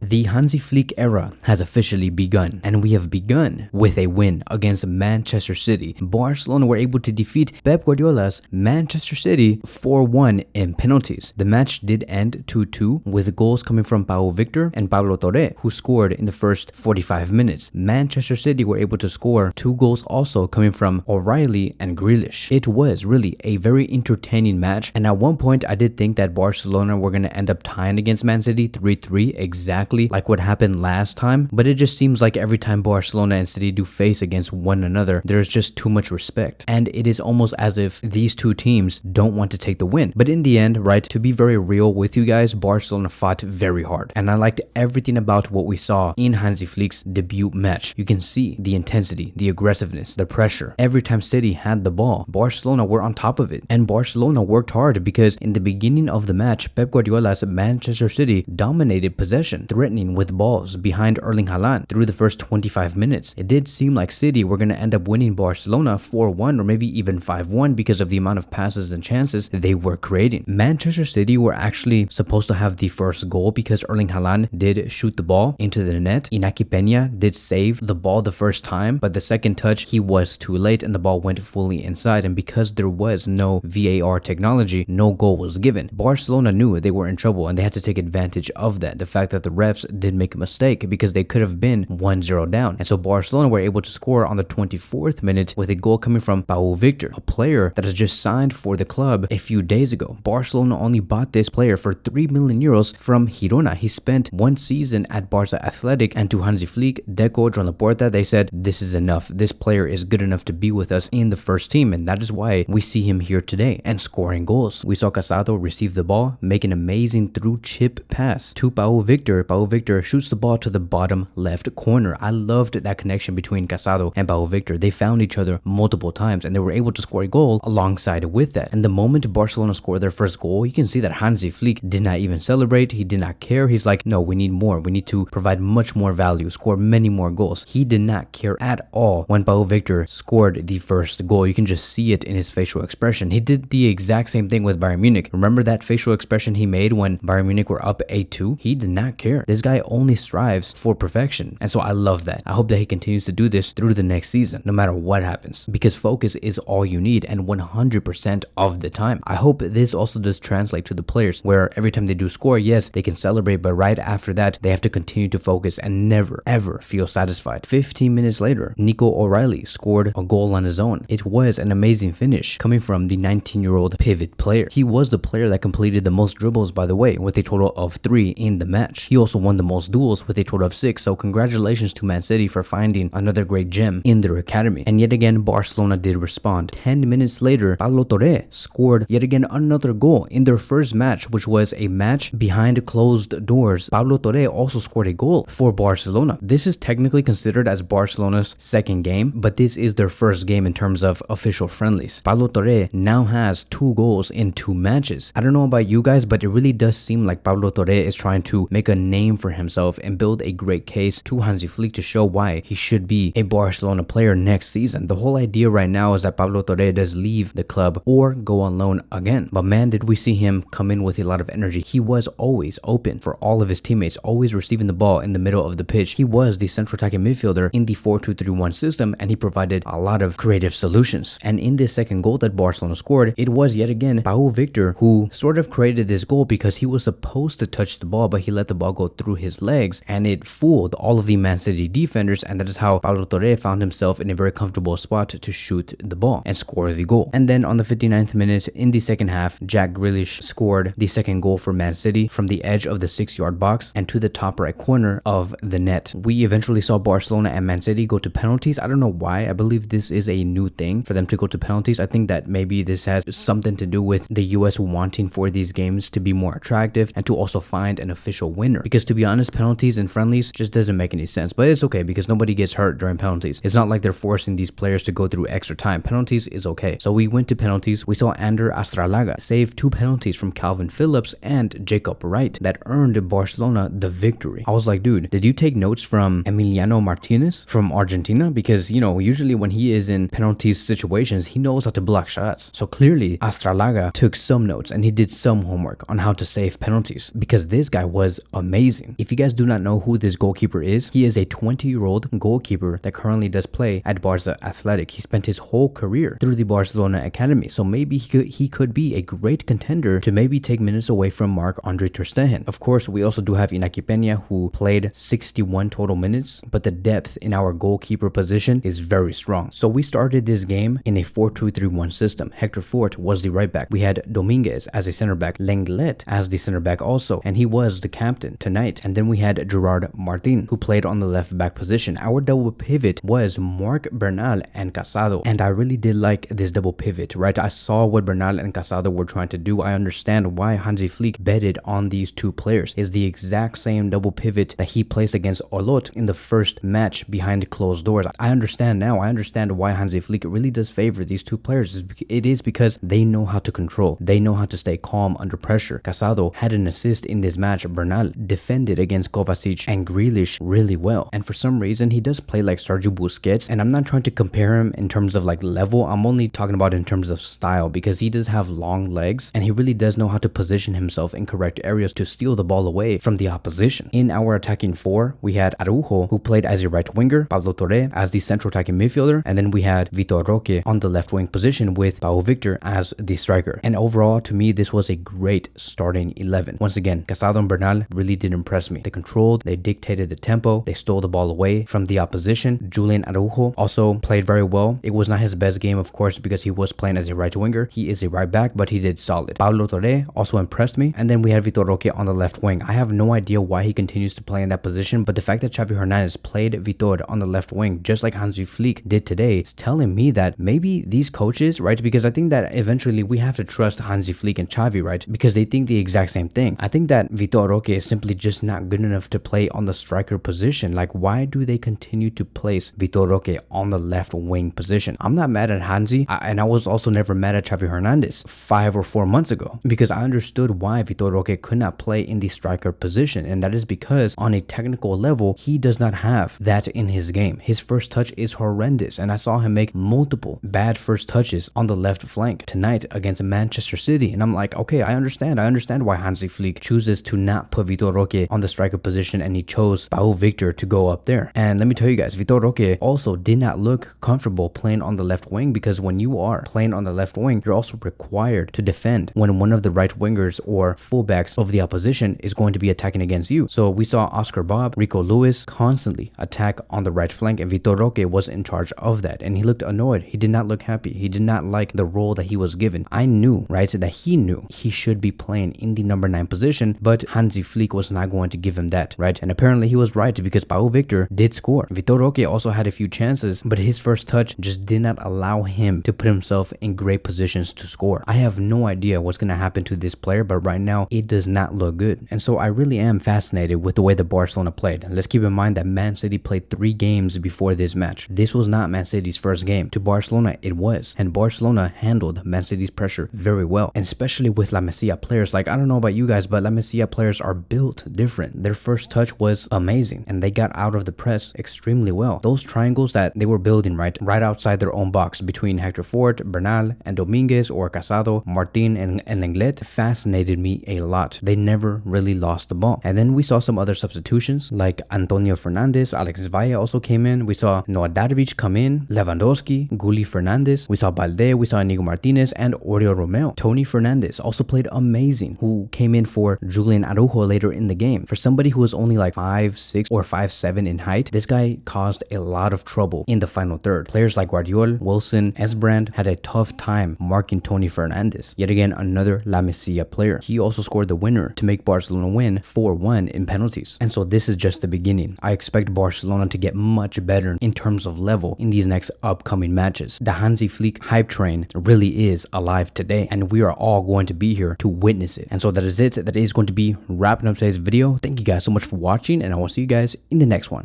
The Hansi Flick era has officially begun, and we have begun with a win against Manchester City. Barcelona were able to defeat Pep Guardiola's Manchester City 4-1 in penalties. The match did end 2-2 with goals coming from Pau Victor and Pablo Torre, who scored in the first 45 minutes. Manchester City were able to score 2 goals also coming from O'Reilly and Grealish. It was really a very entertaining match, and at one point I did think that Barcelona were going to end up tying against Man City 3-3, exactly like what happened last time, but it just seems like every time Barcelona and City do face against one another, there's just too much respect, and it is almost as if these two teams don't want to take the win. But in the end, right, to be very real with you guys, Barcelona fought very hard, and I liked everything about what we saw in Hansi Flick's debut match. You can see the intensity, the aggressiveness, the pressure. Every time City had the ball, Barcelona were on top of it, and Barcelona worked hard because in the beginning of the match, Pep Guardiola's Manchester City dominated possession, threatening with balls behind Erling Haaland through the first 25 minutes. It did seem like City were going to end up winning Barcelona 4-1 or maybe even 5-1 because of the amount of passes and chances they were creating. Manchester City were actually supposed to have the first goal because Erling Haaland did shoot the ball into the net. Inaki Peña did save the ball the first time, but the second touch he was too late and the ball went fully inside, and because there was no VAR technology, no goal was given. Barcelona knew they were in trouble and they had to take advantage of that. The fact that the refs did make a mistake because they could have been 1-0 down. And so Barcelona were able to score on the 24th minute with a goal coming from Pau Victor, a player that has just signed for the club a few days ago. Barcelona only bought this player for 3 million euros from Girona. He spent 1 season at Barça Athletic, and to Hansi Flick, Deco, Joan Laporta, they said, this is enough. This player is good enough to be with us in the first team, and that is why we see him here today and scoring goals. We saw Casado receive the ball, make an amazing through chip pass to Pau Victor. Pau Victor shoots the ball to the bottom left corner. I loved that connection between Casado and Pau Victor. They found each other multiple times and they were able to score a goal alongside with that. And the moment Barcelona scored their first goal, you can see that Hansi Flick did not even celebrate. He did not care. He's like, no, we need more. We need to provide much more value, score many more goals. He did not care at all when Pau Victor scored the first goal. You can just see it in his facial expression. He did the exact same thing with Bayern Munich. Remember that facial expression he made when Bayern Munich were up 8-2? He did not care. This guy only strives for perfection. And so I love that. I hope that he continues to do this through the next season, no matter what happens, because focus is all you need, and 100% of the time. I hope this also does translate to the players, where every time they do score, yes, they can celebrate, but right after that, they have to continue to focus and never, ever feel satisfied. 15 minutes later, Nico O'Reilly scored a goal on his own. It was an amazing finish coming from the 19-year-old pivot player. He was the player that completed the most dribbles, by the way, with a total of 3 in the match. He also won the most duels with a total of 6, so congratulations to Man City for finding another great gem in their academy. And yet again, Barcelona did respond. 10 minutes later, Pablo Torre scored yet again another goal in their first match, which was a match behind closed doors. Pablo Torre also scored a goal for Barcelona. This is technically considered as Barcelona's second game, but this is their first game in terms of official friendlies. Pablo Torre now has 2 goals in 2 matches. I don't know about you guys, but it really does seem like Pablo Torre is trying to make a name for himself and build a great case to Hansi Flick to show why he should be a Barcelona player next season. The whole idea right now is that Pablo Torre does leave the club or go on loan again. But man, did we see him come in with a lot of energy. He was always open for all of his teammates, always receiving the ball in the middle of the pitch. He was the central attacking midfielder in the 4-2-3-1 system, and he provided a lot of creative solutions. And in this second goal that Barcelona scored, it was yet again Pau Victor who sort of created this goal because he was supposed to touch the ball, but he let the ball go through his legs and it fooled all of the Man City defenders, and that is how Pablo Torre found himself in a very comfortable spot to shoot the ball and score the goal. And then on the 59th minute in the second half, Jack Grealish scored the second goal for Man City from the edge of the 6-yard box and to the top right corner of the net. We eventually saw Barcelona and Man City go to penalties. I don't know why. I believe this is a new thing for them to go to penalties. I think that maybe this has something to do with the US wanting for these games to be more attractive and to also find an official winner, because to be honest, penalties and friendlies just doesn't make any sense. But it's okay because nobody gets hurt during penalties. It's not like they're forcing these players to go through extra time. Penalties is okay. So we went to penalties. We saw Ander Astralaga save 2 penalties from Calvin Phillips and Jacob Wright that earned Barcelona the victory. I was like, dude, did you take notes from Emiliano Martinez from Argentina? Because, you know, usually when he is in penalties situations, he knows how to block shots. So clearly Astralaga took some notes and he did some homework on how to save penalties, because this guy was amazing. amazing. If you guys do not know who this goalkeeper is, he is a 20-year-old goalkeeper that currently does play at Barça Athletic. He spent his whole career through the Barcelona academy, so maybe he could be a great contender to maybe take minutes away from Marc-Andre ter Stegen. Of course, we also do have Iñaki Peña, who played 61 total minutes, but the depth in our goalkeeper position is very strong. So we started this game in a 4-2-3-1 system. Hector Fort was the right back. We had Dominguez as a center back, Lenglet as the center back also, and he was the captain tonight. And then we had Gerard Martin, who played on the left back position. Our double pivot was Marc, Bernal, and Casado, and I really did like this double pivot, right? I saw what Bernal and Casado were trying to do. I understand why Hansi Flick betted on these two players. It's the exact same double pivot that he placed against Olot in the first match behind closed doors. I understand now. I understand why Hansi Flick really does favor these two players. It is because they know how to control. They know how to stay calm under pressure. Casado had an assist in this match. Bernal defended against Kovacic and Grealish really well. And for some reason, he does play like Sergio Busquets. And I'm not trying to compare him in terms of like level. I'm only talking about in terms of style, because he does have long legs and he really does know how to position himself in correct areas to steal the ball away from the opposition. In our attacking four, we had Araujo, who played as a right winger, Pablo Torre as the central attacking midfielder, and then we had Vitor Roque on the left wing position with Pau Victor as the striker. And overall, to me, this was a great starting 11. Once again, Casado and Bernal really did impress me. They controlled, they dictated the tempo, they stole the ball away from the opposition. Julian Araujo also played very well. It was not his best game, of course, because he was playing as a right winger. He is a right back, but he did solid. Pablo Torre also impressed me. And then we had Vitor Roque on the left wing. I have no idea why he continues to play in that position, but the fact that Xavi Hernandez played Vitor on the left wing, just like Hansi Flick did today, is telling me that maybe these coaches, right, because I think that eventually we have to trust Hansi Flick and Xavi, right, because they think the exact same thing. I think that Vitor Roque is simply just not good enough to play on the striker position. Like, why do they continue to place Vitor Roque on the left wing position? I'm not mad at Hansi, and I was also never mad at Xavi Hernandez 5 or 4 months ago, because I understood why Vitor Roque could not play in the striker position, and that is because on a technical level, he does not have that in his game. His first touch is horrendous, and I saw him make multiple bad first touches on the left flank tonight against Manchester City, and I'm like, okay, I understand why Hansi Flick chooses to not put Vitor Roque on the striker position, and he chose Pau Victor to go up there. And let me tell you guys, Vitor Roque also did not look comfortable playing on the left wing, because when you are playing on the left wing, you're also required to defend when one of the right wingers or fullbacks of the opposition is going to be attacking against you. So we saw Oscar Bob, Rico Lewis constantly attack on the right flank, and Vitor Roque was in charge of that, and he looked annoyed. He did not look happy. He did not like the role that he was given. I knew, right, that he knew he should be playing in the number 9 position, but Hansi Flick was not going to give him that, right? And apparently he was right, because Pau Victor did score. Vitor Roque also had a few chances, but his first touch just did not allow him to put himself in great positions to score. I have no idea what's going to happen to this player, but right now it does not look good. And so I really am fascinated with the way that Barcelona played. Let's keep in mind that Man City played 3 games before this match. This was not Man City's first game. To Barcelona, it was. And Barcelona handled Man City's pressure very well, and especially with La Masia players. Like, I don't know about you guys, but La Masia players are built different. Their first touch was amazing, and they got out of the press extremely well. Those triangles that they were building right outside their own box between Hector Fort, Bernal, and Dominguez, or Casado, Martin, and Lenglet fascinated me a lot. They never really lost the ball. And then we saw some other substitutions, like Antonio Fernandez, Alexis Valle also came in. We saw Noah Darovic come in, Lewandowski, Gulli Fernandez. We saw Balde, we saw Inigo Martinez, and Oriol Romeu. Tony Fernandez also played amazing, who came in for Julian Araujo later in the game. For somebody who was only like 5'6" or 5'7" in height, this guy caused a lot of trouble in the final third. Players like Guardiola, Wilson, Esbrand had a tough time marking Tony Fernandez. Yet again, another La Masia player. He also scored the winner to make Barcelona win 4-1 in penalties. And so this is just the beginning. I expect Barcelona to get much better in terms of level in these next upcoming matches. The Hansi Flick hype train really is alive today, and we are all going to be here to witness it. And so that is it. That is going to be wrapping up today's video. Thank you guys so much for watching, and I will see you guys in the next one.